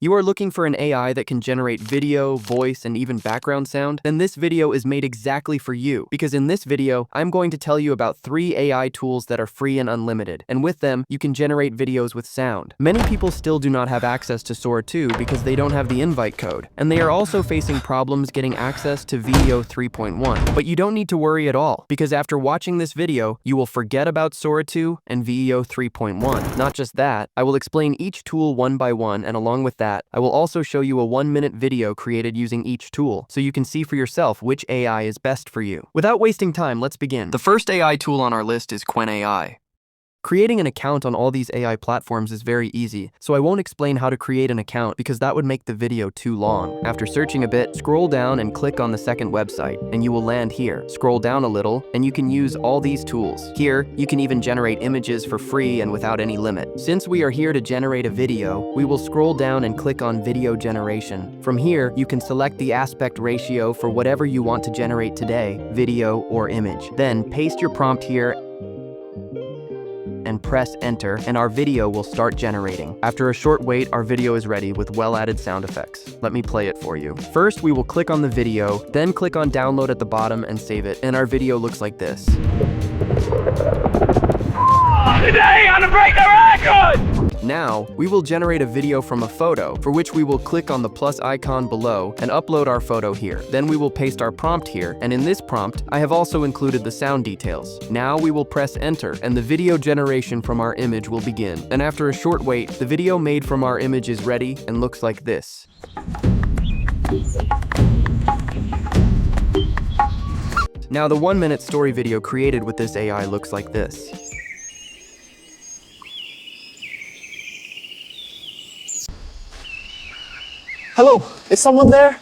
You are looking for an AI that can generate video, voice, and even background sound? Then this video is made exactly for you, because in this video, I'm going to tell you about 3 AI tools that are free and unlimited, and with them, you can generate videos with sound. Many people still do not have access to SORA 2 because they don't have the invite code, and they are also facing problems getting access to VEO 3.1. But you don't need to worry at all, because after watching this video, you will forget about SORA 2 and VEO 3.1. Not just that, I will explain each tool one by one, and along with that, I will also show you a 1-minute video created using each tool, so you can see for yourself which AI is best for you. Without wasting time, let's begin. The first AI tool on our list is Qwen AI. Creating an account on all these AI platforms is very easy, so I won't explain how to create an account because that would make the video too long. After searching a bit, scroll down and click on the second website, and you will land here. Scroll down a little, and you can use all these tools. Here, you can even generate images for free and without any limit. Since we are here to generate a video, we will scroll down and click on Video Generation. From here, you can select the aspect ratio for whatever you want to generate today, video or image. Then, paste your prompt here and press enter, and our video will start generating. After a short wait, our video is ready with well-added sound effects. Let me play it for you. First, we will click on the video, then click on download at the bottom and save it, and our video looks like this. Today, I'm gonna break the record! Now, we will generate a video from a photo, for which we will click on the plus icon below and upload our photo here. Then we will paste our prompt here, and in this prompt, I have also included the sound details. Now we will press enter, and the video generation from our image will begin. And after a short wait, the video made from our image is ready and looks like this. Now the 1-minute story video created with this AI looks like this. Hello, is someone there?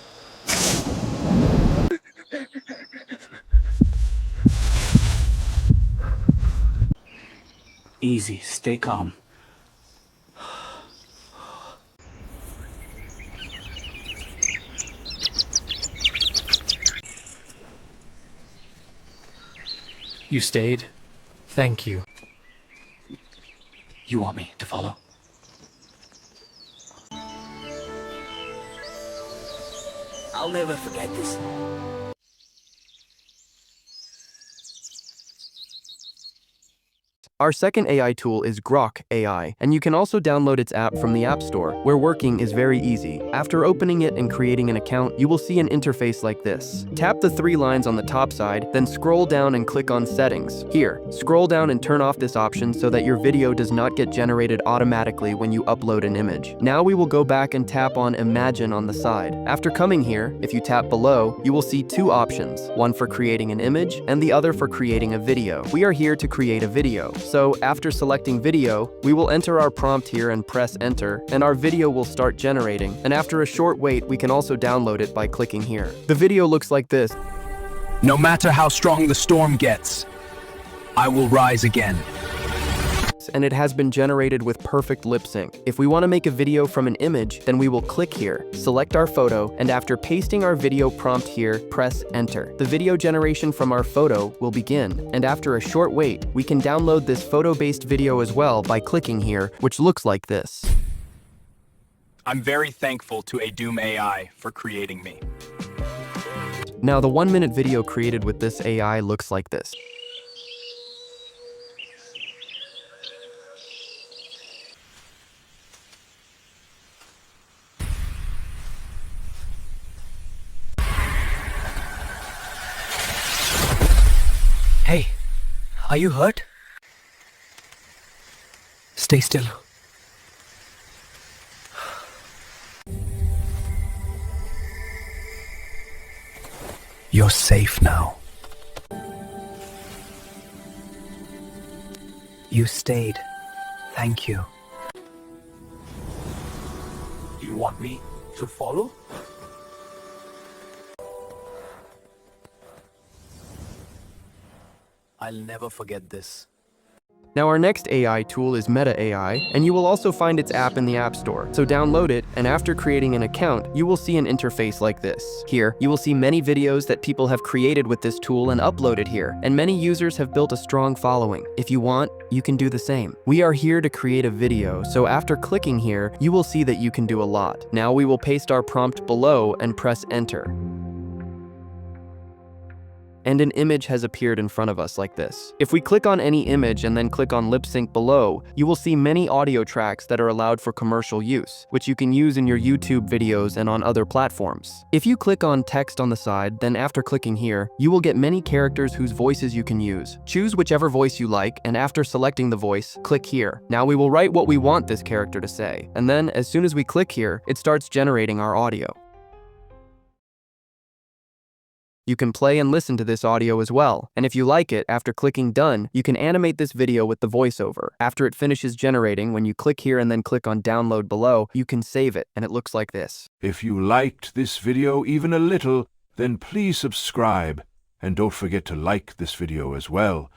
Easy, stay calm. You stayed? Thank you. You want me to follow? I'll never forget this. Our second AI tool is Grok AI, and you can also download its app from the App Store, where working is very easy. After opening it and creating an account, you will see an interface like this. Tap the 3 lines on the top side, then scroll down and click on Settings. Here, scroll down and turn off this option so that your video does not get generated automatically when you upload an image. Now we will go back and tap on Imagine on the side. After coming here, if you tap below, you will see 2 options, one for creating an image and the other for creating a video. We are here to create a video. So after selecting video, we will enter our prompt here and press enter, and our video will start generating. And after a short wait, we can also download it by clicking here. The video looks like this. No matter how strong the storm gets, I will rise again. And it has been generated with perfect lip sync. If we want to make a video from an image, then we will click here, select our photo, and after pasting our video prompt here, press enter. The video generation from our photo will begin, and after a short wait, we can download this photo-based video as well by clicking here, which looks like this. I'm very thankful to Doom AI for creating me. Now the 1-minute video created with this AI looks like this. Hey, are you hurt? Stay still. You're safe now. You stayed. Thank you. You want me to follow? I'll never forget this. Now our next AI tool is Meta AI, and you will also find its app in the App Store. So download it, and after creating an account, you will see an interface like this. Here, you will see many videos that people have created with this tool and uploaded here, and many users have built a strong following. If you want, you can do the same. We are here to create a video, so after clicking here, you will see that you can do a lot. Now we will paste our prompt below and press enter. And an image has appeared in front of us like this. If we click on any image and then click on lip sync below, you will see many audio tracks that are allowed for commercial use, which you can use in your YouTube videos and on other platforms. If you click on text on the side, then after clicking here, you will get many characters whose voices you can use. Choose whichever voice you like, and after selecting the voice, click here. Now we will write what we want this character to say, and then as soon as we click here, it starts generating our audio. You can play and listen to this audio as well, and if you like it, after clicking done, you can animate this video with the voiceover. After it finishes generating, when you click here and then click on download below, you can save it, and it looks like this. If you liked this video even a little, then please subscribe, and don't forget to like this video as well.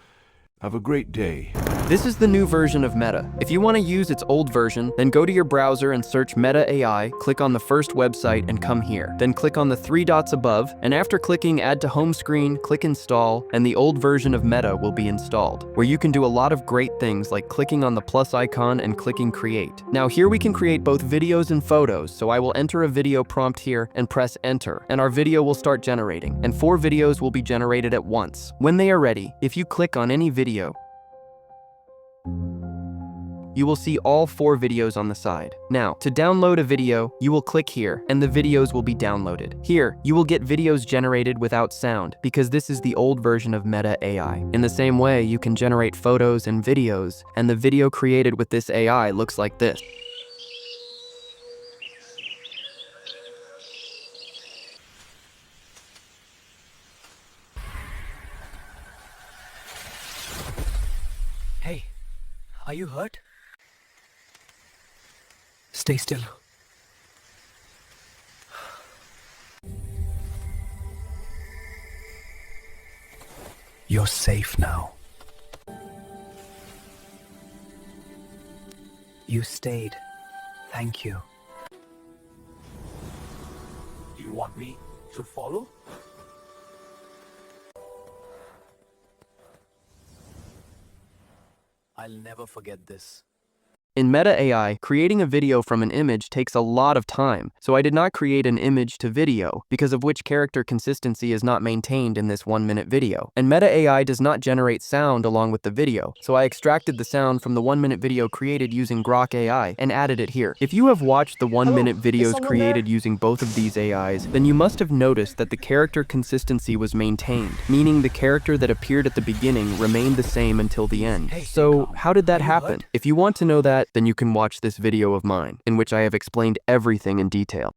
Have a great day. This is the new version of Meta. If you want to use its old version, then go to your browser and search Meta AI, click on the first website and come here. Then click on the 3 dots above, and after clicking Add to Home Screen, click Install, and the old version of Meta will be installed, where you can do a lot of great things like clicking on the plus icon and clicking Create. Now here we can create both videos and photos, so I will enter a video prompt here and press Enter, and our video will start generating, and 4 videos will be generated at once. When they are ready, if you click on any video, you will see all 4 videos on the side. Now, to download a video, you will click here, and the videos will be downloaded. Here, you will get videos generated without sound, because this is the old version of Meta AI. In the same way, you can generate photos and videos, and the video created with this AI looks like this. Hey, are you hurt? Stay still. You're safe now. You stayed. Thank you. Do you want me to follow? I'll never forget this. In Meta AI, creating a video from an image takes a lot of time, so I did not create an image to video, because of which character consistency is not maintained in this 1-minute video. And Meta AI does not generate sound along with the video, so I extracted the sound from the 1-minute video created using Grok AI and added it here. If you have watched the 1-minute videos created using both of these AIs, then you must have noticed that the character consistency was maintained, meaning the character that appeared at the beginning remained the same until the end. So how did that happen? If you want to know that, then you can watch this video of mine, in which I have explained everything in detail.